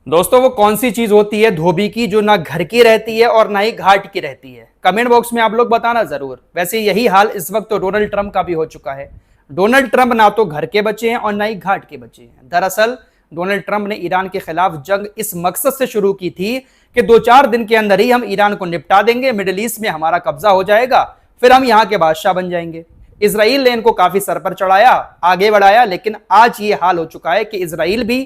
दोस्तों, वो कौन सी चीज होती है धोबी की जो ना घर की रहती है और ना ही घाट की रहती है? कमेंट बॉक्स में आप लोग बताना जरूर। वैसे यही हाल इस वक्त तो डोनाल्ड ट्रंप का भी हो चुका है। डोनाल्ड ट्रंप ना तो घर के बचे हैं और ना ही घाट के बचे हैं। दरअसल डोनाल्ड ट्रंप ने ईरान के खिलाफ जंग इस मकसद से शुरू की थी कि 2-4 दिन के अंदर ही हम ईरान को निपटा देंगे, मिडिल ईस्ट में हमारा कब्जा हो जाएगा, फिर हम यहां के बादशाह बन जाएंगे। इसराइल ने इनको काफी सर पर चढ़ाया, आगे बढ़ाया, लेकिन आज ये हाल हो चुका है कि इसराइल भी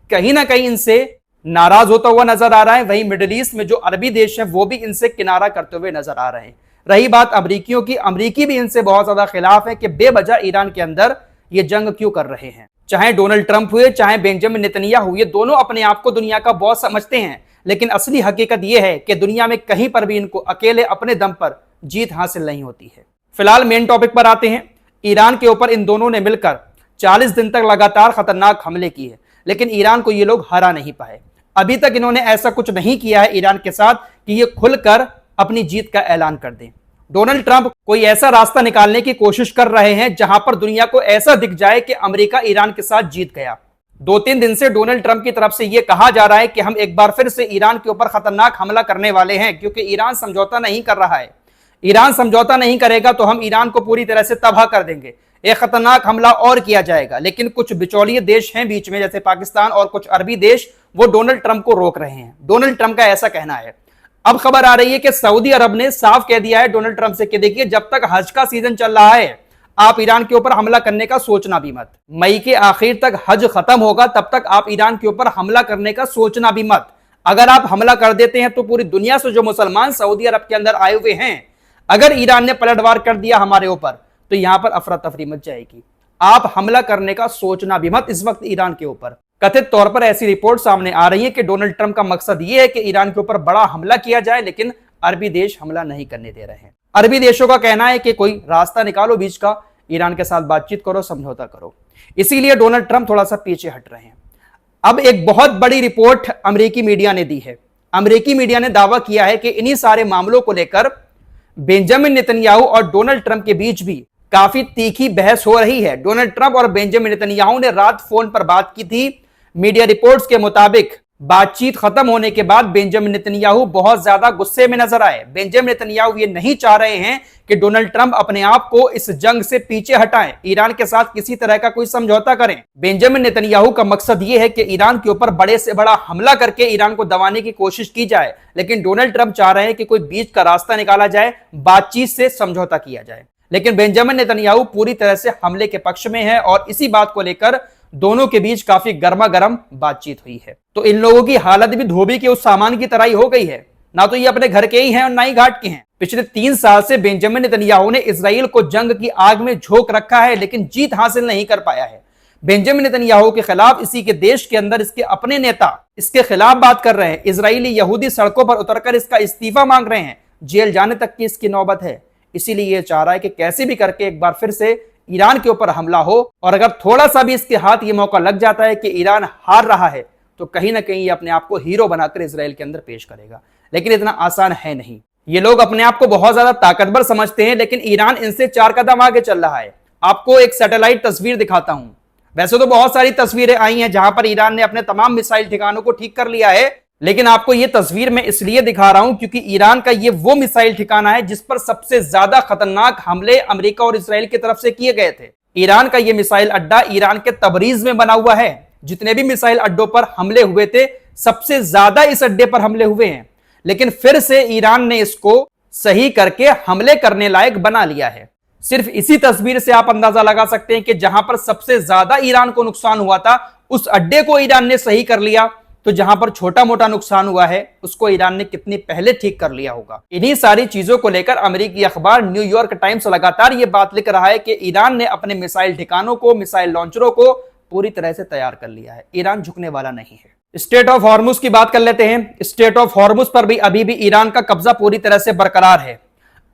कहीं ना कहीं इनसे नाराज होता हुआ नजर आ रहा है। वहीं मिडिल ईस्ट में जो अरबी देश हैं वो भी इनसे किनारा करते हुए नजर आ रहे हैं। रही बात अमरीकियों की, अमरीकी भी इनसे बहुत ज्यादा खिलाफ है कि बेवजह ईरान के अंदर ये जंग क्यों कर रहे हैं। चाहे डोनाल्ड ट्रंप हुए, चाहे बेंजामिन नेतन्याहू हुए, दोनों अपने आप को दुनिया का बॉस समझते हैं, लेकिन असली हकीकत यह है कि दुनिया में कहीं पर भी इनको अकेले अपने दम पर जीत हासिल नहीं होती है। फिलहाल मेन टॉपिक पर आते हैं। ईरान के ऊपर इन दोनों ने मिलकर 40 दिन तक लगातार खतरनाक हमले किए, लेकिन ईरान को ये लोग हरा नहीं पाए। अभी तक इन्होंने ऐसा कुछ नहीं किया है ईरान के साथ कि ये खुलकर अपनी जीत का ऐलान कर दें। डोनाल्ड ट्रंप कोई ऐसा रास्ता निकालने की कोशिश कर रहे हैं जहां पर दुनिया को ऐसा दिख जाए कि अमेरिका ईरान के साथ जीत गया। 2-3 दिन से डोनाल्ड ट्रंप की तरफ से यह कहा जा रहा है कि हम एक बार फिर से ईरान के ऊपर खतरनाक हमला करने वाले हैं, क्योंकि ईरान समझौता नहीं कर रहा है। ईरान समझौता नहीं करेगा तो हम ईरान को पूरी तरह से तबाह कर देंगे, एक खतरनाक हमला और किया जाएगा। लेकिन कुछ बिचौलिए देश हैं बीच में, जैसे पाकिस्तान और कुछ अरबी देश, वो डोनाल्ड ट्रंप को रोक रहे हैं। डोनाल्ड ट्रंप का ऐसा कहना है। अब खबर आ रही है कि सऊदी अरब ने साफ कह दिया है डोनाल्ड ट्रंप से कि देखिए, जब तक हज का सीजन चल रहा है आप ईरान के ऊपर हमला करने का सोचना भी मत। मई के आखिर तक हज खत्म होगा, तब तक आप ईरान के ऊपर हमला करने का सोचना भी मत। अगर आप हमला कर देते हैं तो पूरी दुनिया से जो मुसलमान सऊदी अरब के अंदर आए हुए हैं, अगर ईरान ने पलटवार कर दिया हमारे ऊपर तो यहां पर अफरा तफरी मच जाएगी। आप हमला करने का सोचना भी मत इस वक्त ईरान के ऊपर। कथित तौर पर ऐसी रिपोर्ट सामने आ रही है कि डोनाल्ड ट्रंप का मकसद यह है कि ईरान के ऊपर बड़ा हमला किया जाए, लेकिन अरबी देश हमला नहीं करने दे रहे हैं। अरबी देशों का कहना है कि कोई रास्ता निकालो बीच का, ईरान के साथ बातचीत करो, समझौता करो। इसीलिए डोनाल्ड ट्रंप थोड़ा सा पीछे हट रहे हैं। अब एक बहुत बड़ी रिपोर्ट अमेरिकी मीडिया ने दी है। अमेरिकी मीडिया ने दावा किया है कि इन्हीं सारे मामलों को लेकर बेंजामिन नेतन्याहू और डोनाल्ड ट्रंप के बीच भी काफी तीखी बहस हो रही है। डोनाल्ड ट्रंप और बेंजामिन नेतन्याहू ने रात फोन पर बात की थी। मीडिया रिपोर्ट्स के मुताबिक बातचीत खत्म होने के बाद बेंजामिन नेतन्याहू बहुत ज्यादा गुस्से में नजर आए। बेंजामिन नेतन्याहू ये नहीं चाह रहे हैं कि डोनाल्ड ट्रंप अपने आप को इस जंग से पीछे हटाएं, ईरान के साथ किसी तरह का कोई समझौता करें। बेंजामिन नेतन्याहू का मकसद यह है कि ईरान के ऊपर बड़े से बड़ा हमला करके ईरान को दबाने की कोशिश की जाए, लेकिन डोनाल्ड ट्रंप चाह रहे हैं कि कोई बीच का रास्ता निकाला जाए, बातचीत से समझौता किया जाए। लेकिन बेंजामिन नेतन्याहू पूरी तरह से हमले के पक्ष में है और इसी बात को लेकर दोनों के बीच काफी गर्मा गर्म बातचीत हुई है। तो इन लोगों की हालत भी धोबी के उस सामान की तरह ही हो गई है। ना तो ये अपने घर के ही हैं और ना ही घाट के हैं। पिछले 3 साल से बेंजामिन नेतन्याहू ने इजराइल को जंग की आग में झोंक रखा है, लेकिन जीत हासिल नहीं कर पाया है। बेंजामिन नेतन्याहू के खिलाफ इसी के देश के अंदर इसके अपने नेता इसके खिलाफ बात कर रहे हैं। इजरायली यहूदी सड़कों पर उतरकर इसका इस्तीफा मांग रहे हैं। जेल जाने तक की इसकी नौबत है। इसीलिए ये चाह रहा है कि कैसे भी करके एक बार फिर से ईरान के ऊपर हमला हो, और अगर थोड़ा सा भी इसके हाथ ये मौका लग जाता है कि ईरान हार रहा है तो कहीं ना कहीं ये अपने आप को हीरो बनाकर इजराइल के अंदर पेश करेगा। लेकिन इतना आसान है नहीं। ये लोग अपने आप को बहुत ज्यादा ताकतवर समझते हैं, लेकिन ईरान इनसे 4 कदम आगे चल रहा है। आपको एक सैटेलाइट तस्वीर दिखाता हूं। वैसे तो बहुत सारी तस्वीरें आई हैं जहां पर ईरान ने अपने तमाम मिसाइल ठिकानों को ठीक कर लिया है, लेकिन आपको यह तस्वीर मैं इसलिए दिखा रहा हूं क्योंकि ईरान का यह वो मिसाइल ठिकाना है जिस पर सबसे ज्यादा खतरनाक हमले अमेरिका और इजराइल की तरफ से किए गए थे। ईरान का यह मिसाइल अड्डा ईरान के तबरीज में बना हुआ है। जितने भी मिसाइल अड्डों पर हमले हुए थे, सबसे ज्यादा इस अड्डे पर हमले हुए हैं, लेकिन फिर से ईरान ने इसको सही करके हमले करने लायक बना लिया है। सिर्फ इसी तस्वीर से आप अंदाजा लगा सकते हैं कि जहां पर सबसे ज्यादा ईरान को नुकसान हुआ था, उस अड्डे को ईरान ने सही कर लिया, तो जहां पर छोटा मोटा नुकसान हुआ है उसको ईरान ने कितनी पहले ठीक कर लिया होगा। इन्हीं सारी चीजों को लेकर अमेरिकी अखबार न्यूयॉर्क टाइम्स लगातार यह बात लिख रहा है कि ईरान ने अपने मिसाइल ठिकानों को, मिसाइल लॉन्चरों को पूरी तरह से तैयार कर लिया है। ईरान झुकने वाला नहीं है। स्टेट ऑफ हॉर्मुज की बात कर लेते हैं। स्टेट ऑफ हॉर्मुज पर भी अभी भी ईरान का कब्जा पूरी तरह से बरकरार है।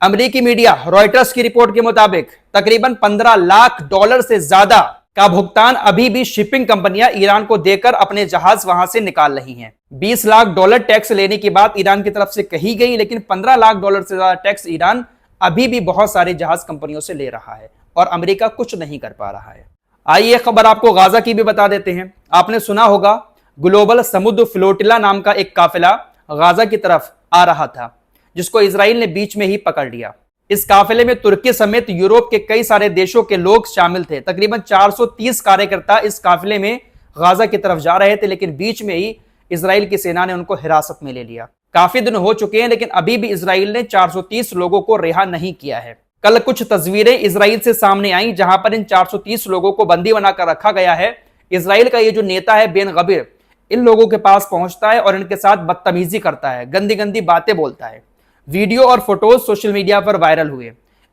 अमेरिकी मीडिया रॉयटर्स की रिपोर्ट के मुताबिक तकरीबन $15 लाख से ज्यादा का भुगतान अभी भी शिपिंग कंपनियां ईरान को देकर अपने जहाज वहां से निकाल रही हैं। $20 लाख टैक्स लेने की बात ईरान की तरफ से कही गई, लेकिन $15 लाख से ज्यादा टैक्स ईरान अभी भी बहुत सारे जहाज कंपनियों से ले रहा है और अमेरिका कुछ नहीं कर पा रहा है। आइए खबर आपको गाजा की भी बता देते हैं। आपने सुना होगा ग्लोबल समुद्र फ्लोटिला नाम का एक काफिला गाजा की तरफ आ रहा था, जिसको इजराइल ने बीच में ही पकड़ लिया। इस काफिले में तुर्की समेत यूरोप के कई सारे देशों के लोग शामिल थे। तकरीबन 430 कार्यकर्ता इस काफिले में गाजा की तरफ जा रहे थे, लेकिन बीच में ही इजराइल की सेना ने उनको हिरासत में ले लिया। काफी दिन हो चुके हैं, लेकिन अभी भी इजराइल ने 430 लोगों को रिहा नहीं किया है। कल कुछ तस्वीरें इजराइल से सामने आई, जहां पर इन 430 लोगों को बंदी बनाकर रखा गया है। इजराइल का ये जो नेता है बेन गवीर, इन लोगों के पास पहुंचता है और इनके साथ बदतमीजी करता है, गंदी गंदी बातें बोलता है। वीडियो और फोटोज सोशल मीडिया पर वायरल हुए।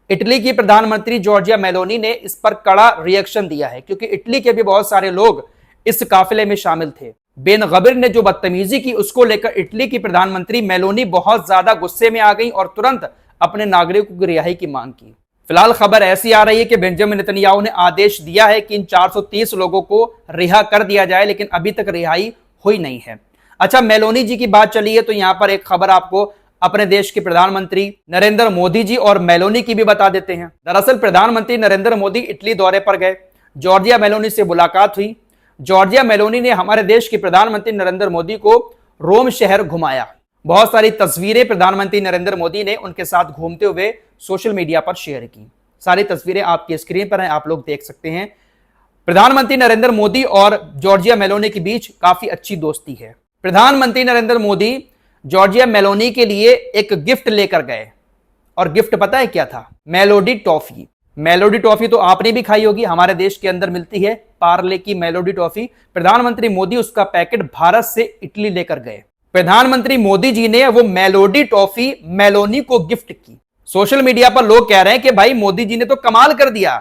इटली की प्रधानमंत्री जॉर्जिया मेलोनी ने इस पर कड़ा रिएक्शन दिया है, क्योंकि इटली के भी बहुत सारे लोग इस काफिले में शामिल थे। बेन गवीर ने जो बदतमीजी की, उसको लेकर इटली की प्रधानमंत्री मेलोनी बहुत ज्यादा गुस्से में आ गई और तुरंत अपने नागरिकों की रिहाई की मांग की। फिलहाल खबर ऐसी आ रही है कि बेंजामिन नेतन्याहू ने आदेश दिया है कि इन 430 लोगों को रिहा कर दिया जाए, लेकिन अभी तक रिहाई हुई नहीं है। अच्छा, मेलोनी जी की बात चली है तो यहां पर एक खबर आपको अपने देश के प्रधानमंत्री नरेंद्र मोदी जी और मेलोनी की भी बता देते हैं। दरअसल प्रधानमंत्री नरेंद्र मोदी इटली दौरे पर गए, जॉर्जिया मेलोनी से मुलाकात हुई। जॉर्जिया मेलोनी ने हमारे देश के प्रधानमंत्री नरेंद्र मोदी को रोम शहर घुमाया। बहुत सारी तस्वीरें प्रधानमंत्री नरेंद्र मोदी ने उनके साथ घूमते हुए सोशल मीडिया पर शेयर की। सारी तस्वीरें आपकी स्क्रीन पर हैं, आप लोग देख सकते हैं। प्रधानमंत्री नरेंद्र मोदी और जॉर्जिया मेलोनी के बीच काफी अच्छी दोस्ती है। प्रधानमंत्री नरेंद्र मोदी जॉर्जिया मेलोनी के लिए एक गिफ्ट लेकर गए, और गिफ्ट पता है क्या था? Melody toffee. मेलोडी टॉफी तो आपने भी खाई होगी, हमारे देश के अंदर मिलती है पार्ले की मेलोडी टॉफी। प्रधानमंत्री मोदी उसका पैकेट भारत से इटली लेकर गए। प्रधानमंत्री मोदी जी ने वो मेलोडी टॉफी मेलोनी को गिफ्ट की। सोशल मीडिया पर लोग कह रहे हैं कि भाई मोदी जी ने तो कमाल कर दिया,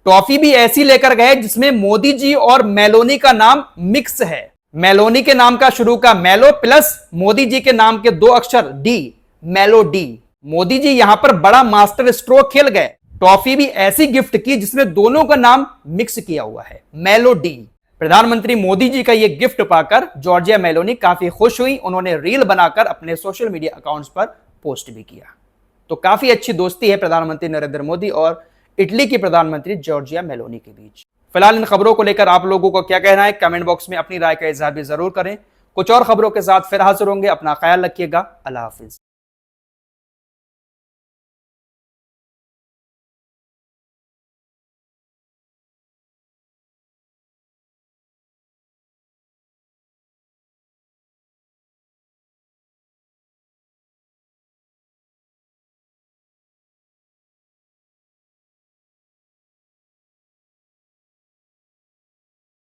टॉफी भी ऐसी लेकर गए जिसमें मोदी जी और मेलोनी का नाम मिक्स है। मेलोनी के नाम का शुरू का मेलो प्लस मोदी जी के नाम के 2 अक्षर डी, मेलोडी। मोदी जी यहां पर बड़ा मास्टर स्ट्रोक खेल गए। टॉफी भी ऐसी गिफ्ट की जिसमें दोनों का नाम मिक्स किया हुआ है, मेलोडी। प्रधानमंत्री मोदी जी का यह गिफ्ट पाकर जॉर्जिया मेलोनी काफी खुश हुई। उन्होंने रील बनाकर अपने सोशल मीडिया अकाउंट्स पर पोस्ट भी किया। तो काफी अच्छी दोस्ती है प्रधानमंत्री नरेंद्र मोदी और इटली की प्रधानमंत्री जॉर्जिया मेलोनी के बीच। फिलहाल इन खबरों को लेकर आप लोगों को क्या कहना है, कमेंट बॉक्स में अपनी राय का इजहार भी जरूर करें। कुछ और खबरों के साथ फिर हाजिर होंगे। अपना ख्याल रखिएगा। अल्लाह हाफिज।